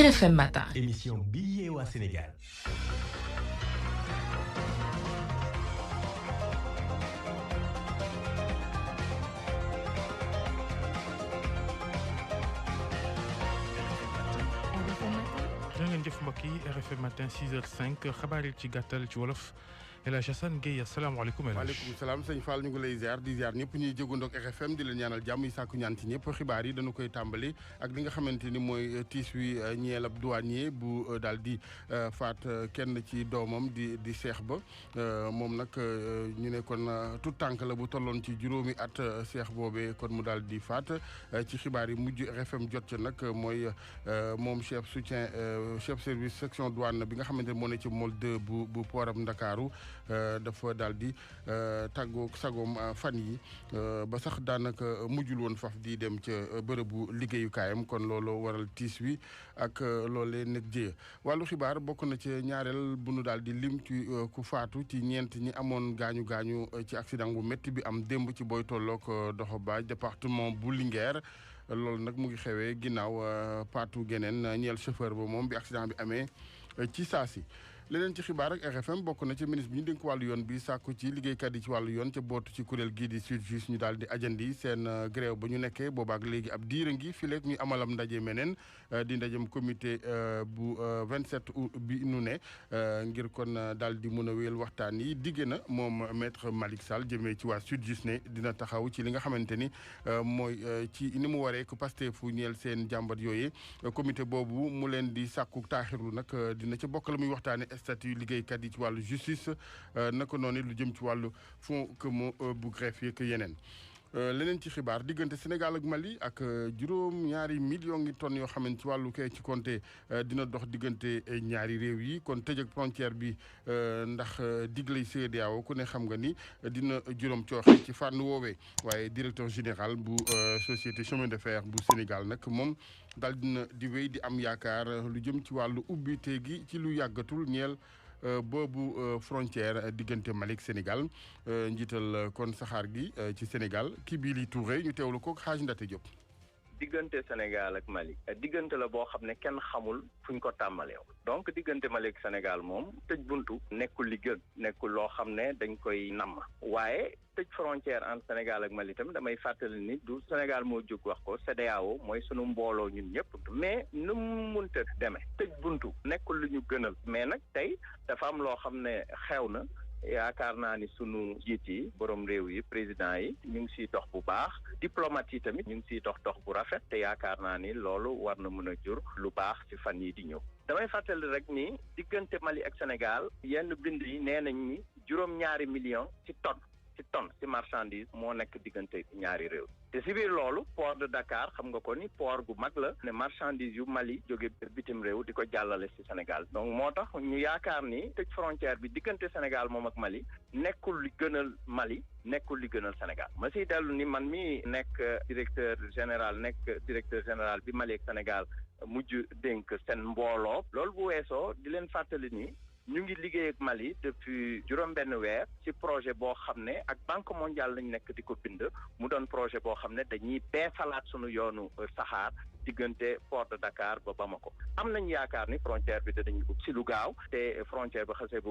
RFM Matin. Émission Billet au Sénégal. ngeen jëf mbokk yi RFM matin 6h05 xabaar yi ci gàttal ci wolof El Hadj Assane Gueye asalaamaaleykum. waaleykum salaam sëñ Fall ñu ngi lay ziar di ziar ñëpp ñuy jégandoog RFM di leen ñaanal jàmm yi sàkku ñaan ci ñëpp xibaar yi dañu koy tàmbali ak li nga xamante ni mooy tiis wi ñeel ab douanier bu daal di faat kenn ci doomam di Cheikh Ba moom nag ñu ne kon tout tànk la bu tolloon ci juróomi at Cheikh boobee kon mu daal di faat ci xibaar yi mujj RFM jot ca nag mooy moom chef service section douane bi nga xamante ni moo ne ci Môle 2 bu pooram Ndakaaru dafa daal di tàggoog sagoom fan yi ba sax daanaka mujjul woon faf di dem ca bërëbu liggéeyukaayam kon loolu waral tiis wi ak loolee nekk jëye wàllu xibaar bokk na ci ñaareel bu nu daal di lim ci ku faatu ci ñeent ñi amoon gaañu ci accident bu métti bi am démb ci booy tolloog Doxobaaj département bu Linguère loolu nag mu ngi xewee ginnaaw paatu geneen ñeel chauffeur ba moom bi accident bi amee ci saasi leneen ci xibaar ak RFM bokk na ci ministre bi ñu dénk wàllu yoon bi sàkku ci liggéeykat yi ci wàllu yoon ca bootu ci kuréel gii di SYTJUST ñu daal di ajandi seen grève ba ñu nekkee boobaak léegi ab diir ngi fileeg ñuy amalam ndaje meneen di ndajem comité bu 27 août bi nu ne ngir kon daal di mun a wéyal waxtaan yi digge na moom maître Malick Sall jëmee ci waa SYTJUST ne dina taxaw ci li nga xamante ni mooy ci ni mu waree ku Pastef fu ñeel seen jàmbat yooyee comité boobu mu leen di sàkku taaxirlu nag dina ca bokk la muy waxtaane statut liggéeykat yi ci wàllu justice naka noonu lu jëm ci wàllu fonds commun bu greffier ak yeneen leneen ci xibaar diggante Sénégal ak Mali ak juróom-ñaari millions ngi tonnes yoo xamante ci wàllu kay ci compté dina dox diggante ñaari réew yi kon tëj ak frontière bi ndax diglay CEDEAO ku ne xam nga ni dina juróom cooxe ci fànn woowee waaye directeur général bu société chemin de fer bu Sénégal nag moom daal dina di wéy di am yaakaar lu jëm ci wàllu ubbite gi ci lu yàggatul ñeel boobu frontière diggante Mali ak Sénégal njiital kon saxaar gi ci Sénégal Kibili Touré ñu teewlu ko Xaaj Ndate Diop. diggante Sénégal ak Mali diggante la boo xam ne kenn xamul fuñ ko tàmbalee donc diggante Mali ak Sénégal moom tëj buntu nekkul li gën nekkul loo xam ne dañ koy namm waaye tëj frontière entre Sénégal ak Mali tamit damay fàttali ni du Sénégal moo jóg wax ko CEDEAO mooy sunu mbooloo ñun ñëpp mais nu mu munta demee tëj buntu nekkul lu ñu gënal mais nag tey dafa am loo xam ne xew na yaakaar naa ni sunu jiit yi borom réew yi président yi ñu ngi siy dox bu baax diplomate yi tamit ñu ngi siy dox bu rafet te yaakaar naa ni loolu war na mën a jur lu baax ci fan yi di ñëw damay fàttali rek ni diggante Mali ak Sénégal yenn bind yi nee nañ ni juróom-ñaari millions ci tonne ci marchandise moo nekk diggante ñaari réew te si biir loolu port de Dakar xam nga ko ni port bu mag la ne marchandise yu Mali jóge bitim réew di ko jàllale si Sénégal donc moo tax ñu yaakaar ni tëj frontière bi diggante Sénégal moom ak Mali nekkul li gënal Mali nekkul li gënal Sénégal ma siy dellu ni man mi nekk directeur général bi Mali ak Sénégal mujj dénk seen mbooloo loolu bu weesoo di leen fàttali ni ñu ngi liggéey ak Mali depuis juróom-benn weer ci projet boo xam ne ak Banque mondiale lañ nekk di ko bind mu doon projet boo xam ne dañuy beesalaat sunu yoonu saxaar diggante port de Dakar ba Bamako am nañ yaakaar ni frontière bi danañ ubbi ci lu gaaw te frontière ba xasee ba